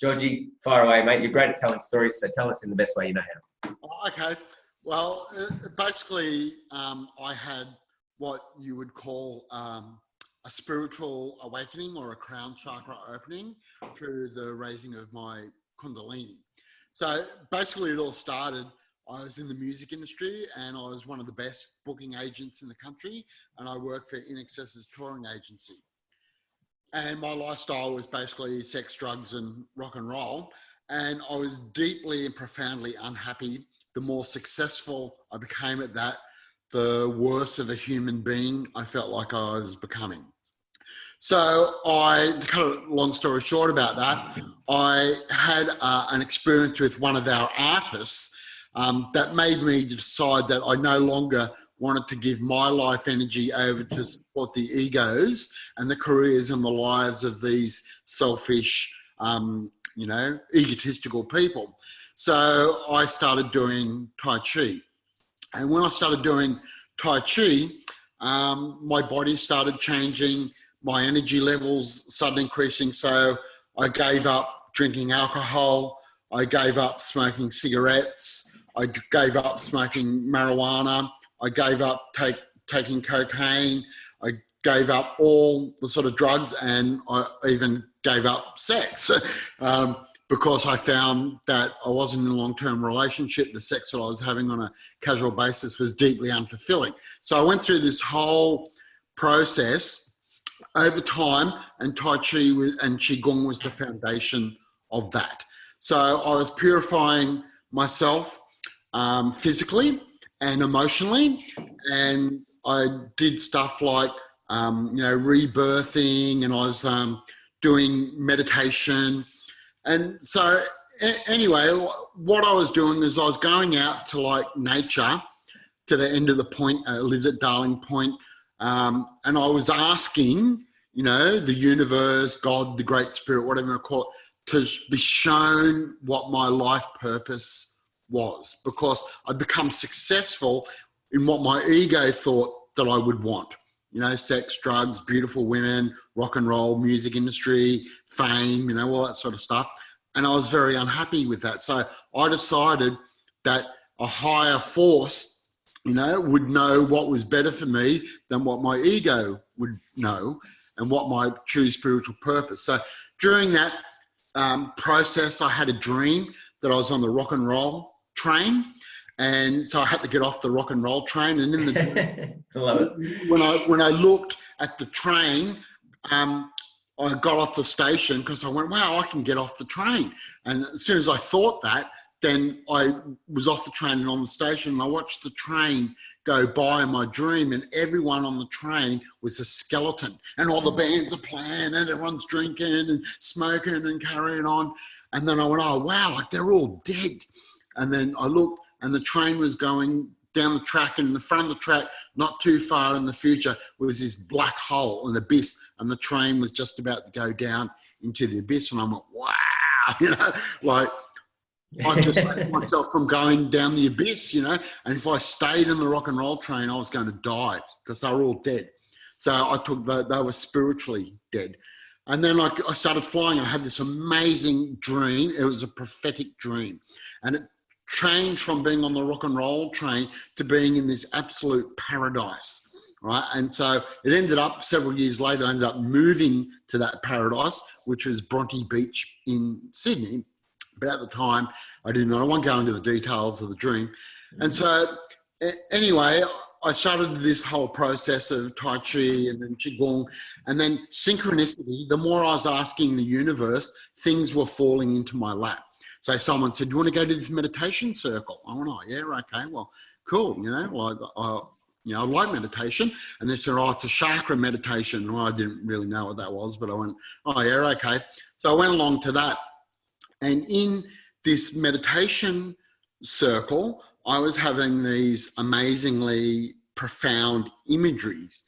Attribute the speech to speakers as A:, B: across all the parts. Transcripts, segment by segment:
A: Georgie, fire away, mate. You're great at telling stories, so tell us in the best way you know how.
B: Okay. Well, basically, I had what you would call a spiritual awakening or a crown chakra opening through the raising of my kundalini. So basically it all started, I was in the music industry and I was one of the best booking agents in the country, and I worked for InXS's touring agency. And my lifestyle was basically sex, drugs and rock and roll. And I was deeply and profoundly unhappy. The more successful I became at that, the worse of a human being I felt like I was becoming. So to cut a long story short about that, I had an experience with one of our artists that made me decide that I no longer wanted to give my life energy over to support the egos and the careers and the lives of these selfish, egotistical people. So I started doing Tai Chi. And when I started doing Tai Chi, my body started changing, my energy levels started increasing. So I gave up drinking alcohol, I gave up smoking cigarettes, I gave up smoking marijuana, I gave up taking cocaine, I gave up all the sort of drugs, and I even gave up sex because I found that I wasn't in a long-term relationship. The sex that I was having on a casual basis was deeply unfulfilling. So I went through this whole process over time, and Tai Chi and Qigong was the foundation of that. So I was purifying myself physically and emotionally, and I did stuff like rebirthing, and I was doing meditation. And so anyway, what I was doing is I was going out to like nature, to the end of the point, lives at Darling Point, and I was asking, the universe, God, the Great Spirit, whatever you want to call it, to be shown what my life purpose was, because I'd become successful in what my ego thought that I would want. Sex, drugs, beautiful women, rock and roll, music industry, fame, all that sort of stuff. And I was very unhappy with that. So I decided that a higher force, would know what was better for me than what my ego would know, and what my true spiritual purpose. So during that process, I had a dream that I was on the rock and roll train. And so I had to get off the rock and roll train. And in the dream,
A: I love it.
B: When I looked at the train, I got off the station because I went, wow, I can get off the train. And as soon as I thought that, then I was off the train and on the station, and I watched the train go by in my dream, and everyone on the train was a skeleton, and all the bands are playing and everyone's drinking and smoking and carrying on. And then I went, oh, wow, like they're all dead. And then I looked, and the train was going down the track, and in the front of the track, not too far in the future, was this black hole, an abyss, and the train was just about to go down into the abyss. And I went, wow, like I've just saved myself from going down the abyss, and if I stayed in the rock and roll train, I was going to die because they were all dead. So I took they were spiritually dead. And then I started flying. I had this amazing dream. It was a prophetic dream, and it changed from being on the rock and roll train to being in this absolute paradise, right? And so it ended up, several years later, I ended up moving to that paradise, which was Bronte Beach in Sydney. But at the time, I didn't know. I won't go into the details of the dream. And so anyway, I started this whole process of Tai Chi and then Qigong, and then synchronicity. The more I was asking the universe, things were falling into my lap. So someone said, do you want to go to this meditation circle? I went, oh, yeah, okay, well, cool. I like meditation. And they said, oh, it's a chakra meditation. Well, I didn't really know what that was, but I went, oh, yeah, okay. So I went along to that. And in this meditation circle, I was having these amazingly profound imageries.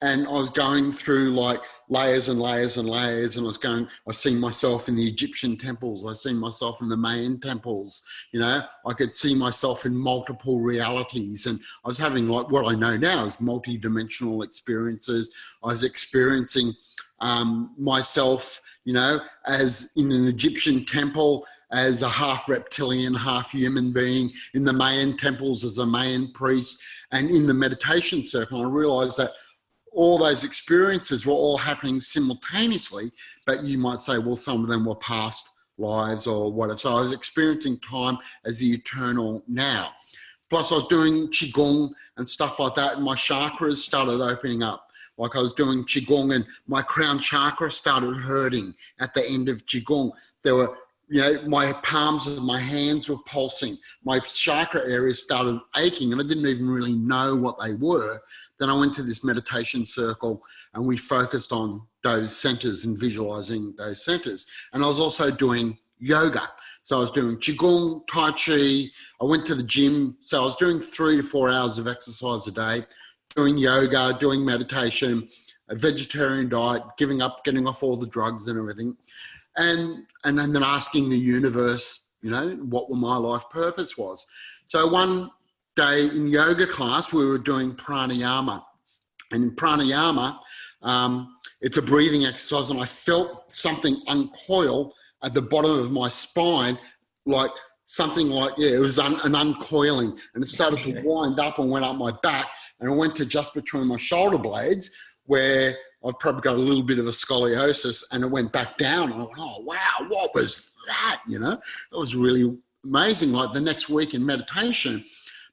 B: And I was going through like layers and layers and layers. And I was seeing myself in the Egyptian temples. I seen myself in the Mayan temples. I could see myself in multiple realities. And I was having like what I know now is multi-dimensional experiences. I was experiencing myself, you know, as in an Egyptian temple, as a half reptilian, half human being, in the Mayan temples as a Mayan priest, and in the meditation circle. I realized that all those experiences were all happening simultaneously, but you might say, well, some of them were past lives or whatever. So I was experiencing time as the eternal now. Plus I was doing Qigong and stuff like that, and my chakras started opening up. Like I was doing Qigong and my crown chakra started hurting at the end of Qigong. There were, you know, my palms of my hands were pulsing. My chakra areas started aching and I didn't even really know what they were. Then I went to this meditation circle and we focused on those centers and visualizing those centers. And I was also doing yoga. So I was doing Qigong, Tai Chi. I went to the gym. So I was doing 3 to 4 hours of exercise a day, doing yoga, doing meditation, a vegetarian diet, getting off all the drugs and everything. And then asking the universe, you know, what my life purpose was. So one day in yoga class, we were doing pranayama. And in pranayama, it's a breathing exercise, and I felt something uncoil at the bottom of my spine, like something like, it was an uncoiling, and it started to wind up and went up my back, and it went to just between my shoulder blades, where I've probably got a little bit of a scoliosis, and it went back down. And I went, oh, wow, what was that? You know, that was really amazing. Like the next week in meditation,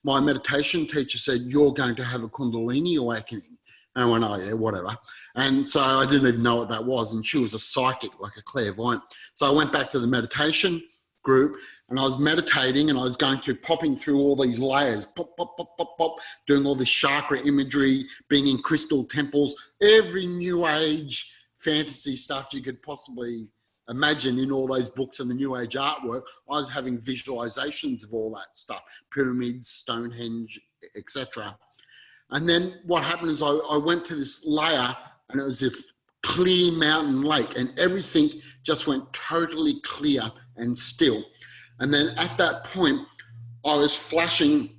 B: my meditation teacher said, you're going to have a kundalini awakening. And I went, oh yeah, whatever. And so I didn't even know what that was. And she was a psychic, like a clairvoyant. So I went back to the meditation group and I was meditating and I was popping through all these layers, pop, pop, pop, pop, pop, doing all this chakra imagery, being in crystal temples, every new age fantasy stuff you could possibly imagine in all those books and the new age artwork. I was having visualizations of all that stuff, pyramids, Stonehenge, etc. And then what happened is I went to this layer and it was this clear mountain lake and everything just went totally clear and still. And then at that point, I was flashing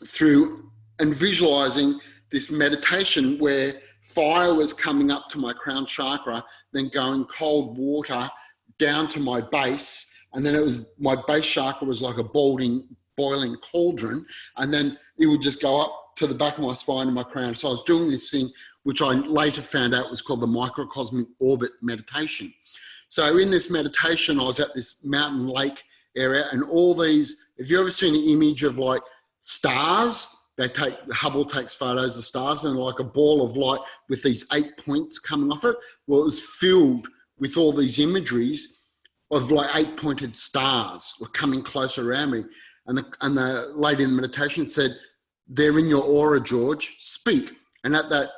B: through and visualizing this meditation where fire was coming up to my crown chakra, then going cold water down to my base. And then my base chakra was like a boiling cauldron. And then it would just go up to the back of my spine and my crown. So I was doing this thing, which I later found out was called the microcosmic orbit meditation. So in this meditation, I was at this mountain lake area and all these, if you've ever seen an image of like stars, Hubble takes photos of stars and like a ball of light with these 8 points coming off it. Well, it was filled with all these imageries of like 8-pointed stars were coming closer around me. And the lady in the meditation said, they're in your aura, George, speak. And at that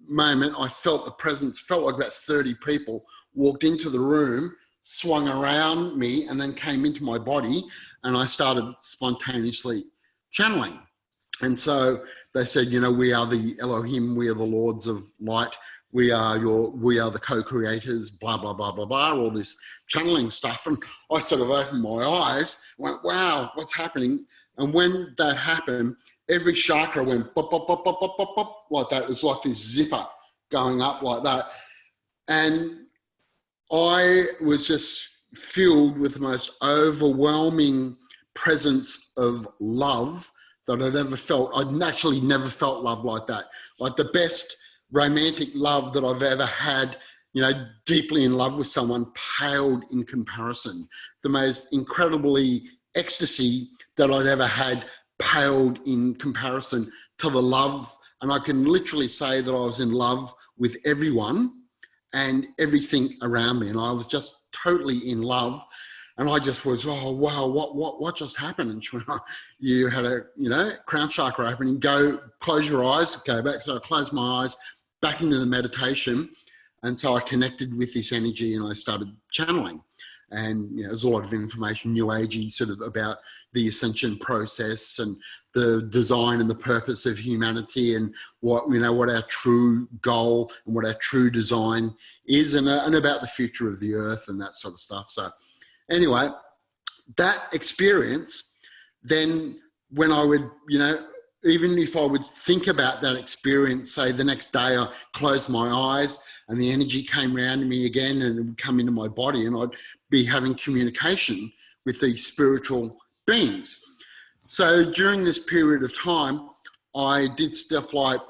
B: moment, I felt the presence, felt like about 30 people walked into the room, swung around me, and then came into my body, and I started spontaneously channeling. And so they said, you know, we are the Elohim, we are the Lords of Light, we are the co-creators, blah, blah, blah, blah, blah, all this channeling stuff. And I sort of opened my eyes, went, wow, what's happening? And when that happened, every chakra went pop, pop, pop, pop, pop, pop, pop, like that. It was like this zipper going up like that. And I was just filled with the most overwhelming presence of love that I'd ever felt. I'd actually never felt love like that. Like the best romantic love that I've ever had, you know, deeply in love with someone, paled in comparison. The most incredibly ecstasy that I'd ever had paled in comparison to the love. And I can literally say that I was in love with everyone and everything around me. And I was just totally in love. And I just was, oh, wow, what just happened? And she went, oh, you had a, you know, crown chakra opening, go close your eyes, go back. So I closed my eyes, back into the meditation. And so I connected with this energy and I started channeling. And, you know, there's a lot of information, new agey, sort of about the ascension process and the design and the purpose of humanity and what, you know, what our true goal and what our true design is and about the future of the earth and that sort of stuff. So anyway, that experience, then when I would, you know, even if I would think about that experience, say the next day I closed my eyes and the energy came around to me again, and it would come into my body, and I'd be having communication with these spiritual beings. So during this period of time, I did stuff like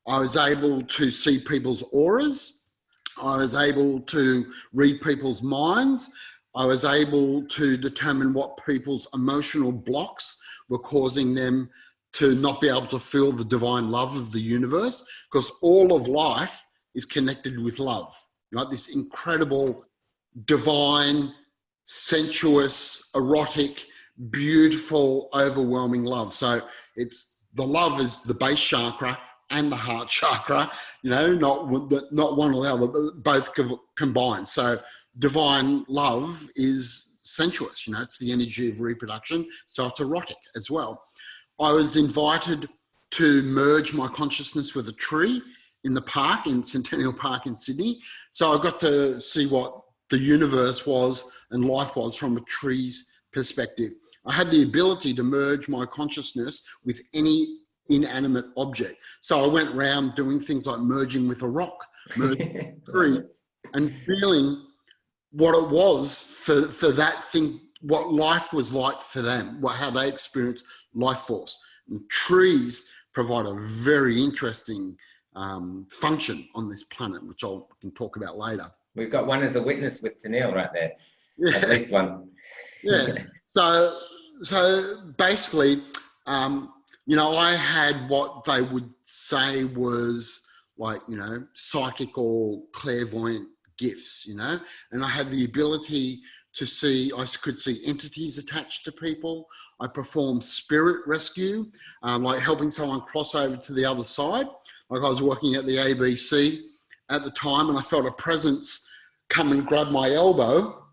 B: I was able to see people's auras. I was able to read people's minds. I was able to determine what people's emotional blocks were causing them to not be able to feel the divine love of the universe, because all of life is connected with love, right? This incredible, divine, sensuous, erotic, beautiful, overwhelming love. So it's the love is the base chakra and the heart chakra, you know, not one or the other, but both combined. So divine love is sensuous, you know, it's the energy of reproduction. So it's erotic as well. I was invited to merge my consciousness with a tree in the park, in Centennial Park in Sydney. So I got to see what the universe was and life was from a tree's perspective. I had the ability to merge my consciousness with any inanimate object. So I went around doing things like merging with a rock, merging with a tree, and feeling what it was for that thing, what life was like for them, how they experienced life force. And trees provide a very interesting function on this planet, which I can talk about later.
A: We've got one as a witness with Tennille right there.
B: Yeah.
A: At least one.
B: Yeah. So basically, you know, I had what they would say was like, you know, psychic or clairvoyant gifts, you know, and I had the ability to see, I could see entities attached to people. I performed spirit rescue, like helping someone cross over to the other side. Like I was working at the ABC at the time, and I felt a presence come and grab my elbow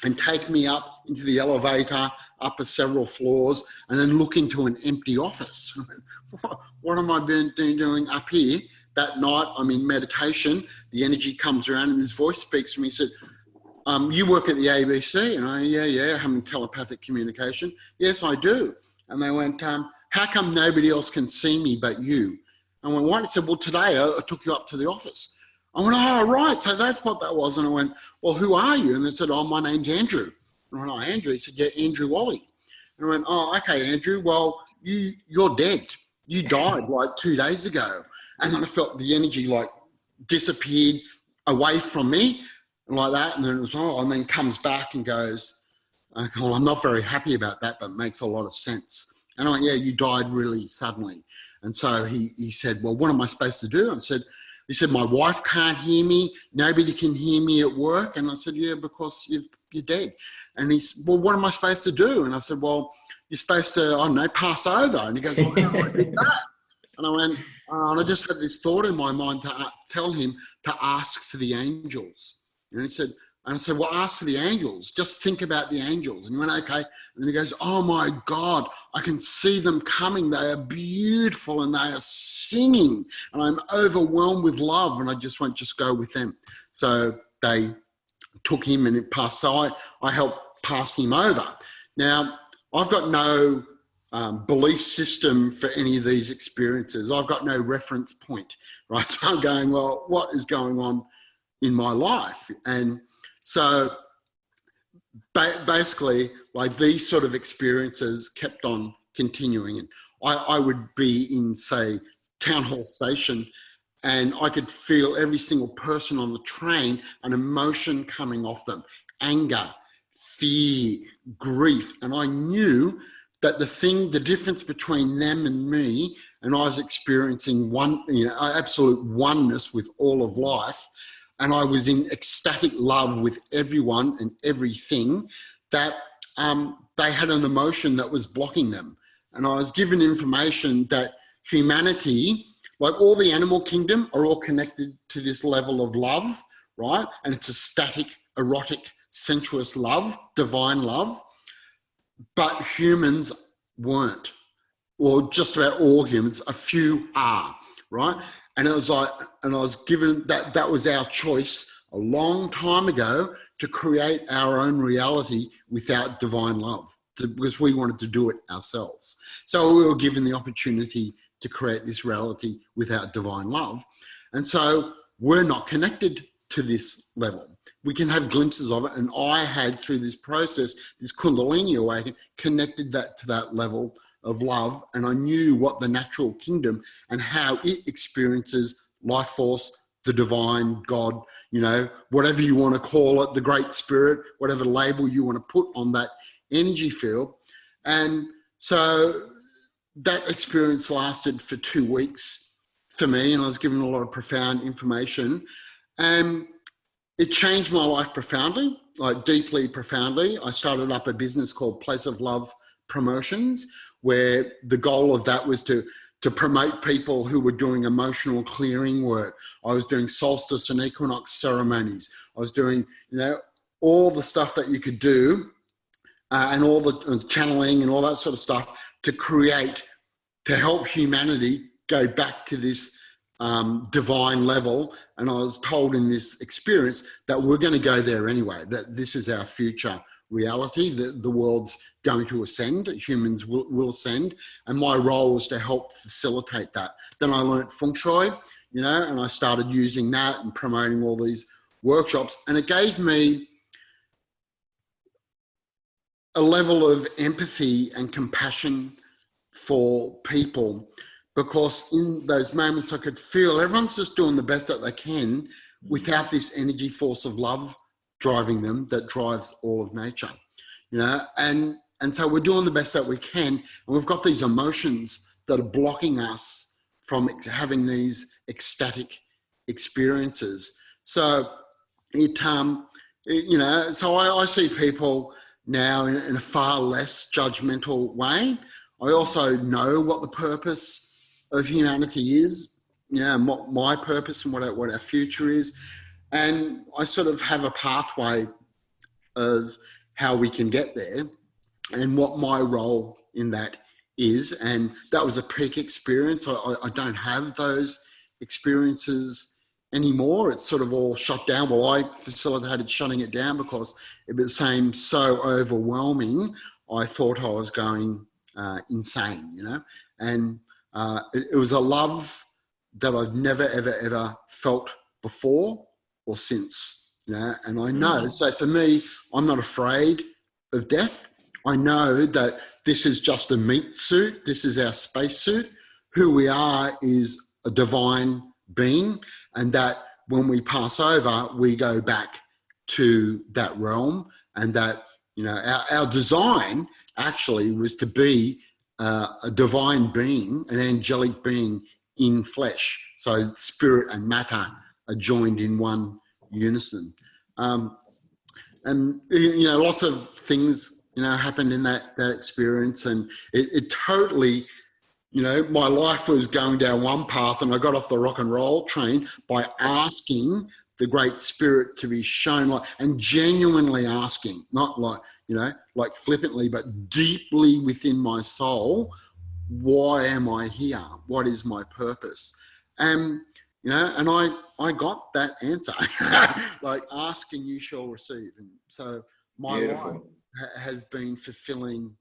B: and take me up into the elevator, up several floors, and then look into an empty office. What am I doing up here? That night, I'm in meditation. The energy comes around, and this voice speaks to me. He said, you work at the ABC? And I, yeah, having telepathic communication. Yes, I do. And they went, how come nobody else can see me but you? I went, what? He said, well, today I took you up to the office. I went, oh, right, so that's what that was. And I went, well, who are you? And they said, oh, my name's Andrew. And I went, oh, Andrew? He said, yeah, Andrew Wally. And I went, oh, okay, Andrew, well, you're dead. You died like 2 days ago. And then I felt the energy like disappeared away from me and like that. And then it was, oh, and then comes back and goes, okay, well, I'm not very happy about that, but it makes a lot of sense. And I went, yeah, you died really suddenly. And so he said, well, what am I supposed to do? And he said, my wife can't hear me. Nobody can hear me at work. And I said, yeah, because you're dead. And he said, well, what am I supposed to do? And I said, well, you're supposed to, I don't know, pass over. And he goes, well, how do I do that? And I went, and I just had this thought in my mind to tell him to ask for the angels. And he said, and I said, well, ask for the angels. Just think about the angels. And he went, okay. And then he goes, oh my God, I can see them coming. They are beautiful and they are singing. And I'm overwhelmed with love. And I just went, just go with them. So they took him and it passed. So I helped pass him over. Now, I've got no belief system for any of these experiences. I've got no reference point, right? So I'm going, well, what is going on in my life? And so basically, like these sort of experiences kept on continuing. And I would be in, say, Town Hall Station, and I could feel every single person on the train, an emotion coming off them, anger, fear, grief. And I knew that the difference between them and me, and I was experiencing absolute oneness with all of life. And I was in ecstatic love with everyone and everything, that they had an emotion that was blocking them. And I was given information that humanity, like all the animal kingdom, are all connected to this level of love, right? And it's a static, erotic, sensuous love, divine love. But humans weren't, or just about all humans, a few are, right? And it was like, and I was given that was our choice a long time ago to create our own reality without divine love, because we wanted to do it ourselves. So we were given the opportunity to create this reality without divine love. And so we're not connected to this level. We can have glimpses of it. And I had, through this process, this kundalini awakening, connected that to that level of love. And I knew what the natural kingdom and how it experiences life force, the divine, God, you know, whatever you want to call it, the great spirit, whatever label you want to put on that energy field. And so that experience lasted for 2 weeks for me, and I was given a lot of profound information. And it changed my life profoundly, like deeply profoundly. I started up a business called Place of Love Promotions, where the goal of that was to promote people who were doing emotional clearing work. I was doing solstice and equinox ceremonies. I was doing, you know, all the stuff that you could do and all the channeling and all that sort of stuff to help humanity go back to this divine level. And I was told in this experience that we're going to go there anyway, that this is our future reality, that the world's going to ascend, humans will ascend, and my role was to help facilitate that. Then I learned feng shui, you know, and I started using that and promoting all these workshops, and it gave me a level of empathy and compassion for people, because in those moments I could feel everyone's just doing the best that they can without this energy force of love driving them that drives all of nature, you know, and so we're doing the best that we can, and we've got these emotions that are blocking us from having these ecstatic experiences. So you know, so I see people now in a far less judgmental way. I also know what the purpose of humanity is, yeah, and what my purpose and what our future is. And I sort of have a pathway of how we can get there and what my role in that is. And that was a peak experience. I don't have those experiences anymore. It's sort of all shut down. Well, I facilitated shutting it down because it became so overwhelming. I thought I was going insane, you know. And it was a love that I've never, ever, ever felt before or since, you know. And I know, so for me, I'm not afraid of death. I know that this is just a meat suit. This is our space suit. Who we are is a divine being, and that when we pass over, we go back to that realm, and that, you know, our design actually was to be a divine being, an angelic being in flesh. So spirit and matter are joined in one unison. And, you know, lots of things, you know, happened in that experience, and it totally, you know, my life was going down one path, and I got off the rock and roll train by asking the Great Spirit to be shown, like, and genuinely asking, not like, you know, like flippantly, but deeply within my soul, why am I here? What is my purpose? And, you know, and I got that answer, like ask and you shall receive. And so my life has been fulfilling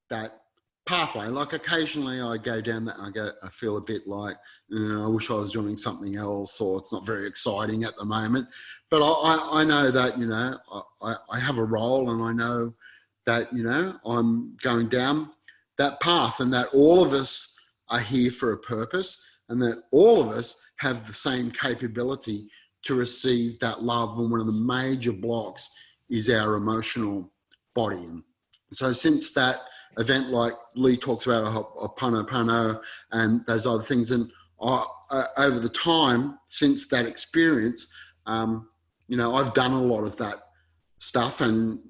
B: that pathway. Like occasionally I go down that, I feel a bit like, you know, I wish I was doing something else, or it's not very exciting at the moment. But I know that, you know, I have a role, and I know that, you know, I'm going down that path, and that all of us are here for a purpose, and that all of us have the same capability to receive that love. And one of the major blocks is our emotional body. And so since that event, like Lee talks about Ho'oponopono and those other things, and over the time since that experience, you know, I've done a lot of that stuff. And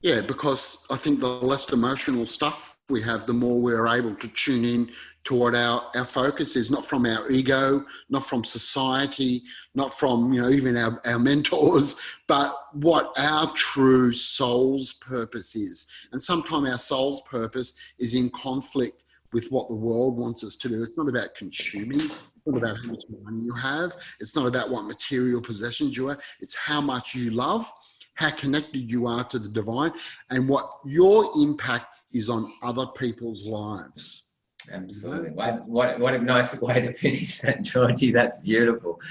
B: yeah, because I think the less emotional stuff we have, the more we're able to tune in to what our focus is, not from our ego, not from society, not from, you know, even our mentors, but what our true soul's purpose is. And sometimes our soul's purpose is in conflict with what the world wants us to do. It's not about consuming. It's not about how much money you have. It's not about what material possessions you have. It's how much you love, how connected you are to the divine, and what your impact is on other people's lives.
A: Absolutely. What a nice way to finish that, Georgie. That's beautiful.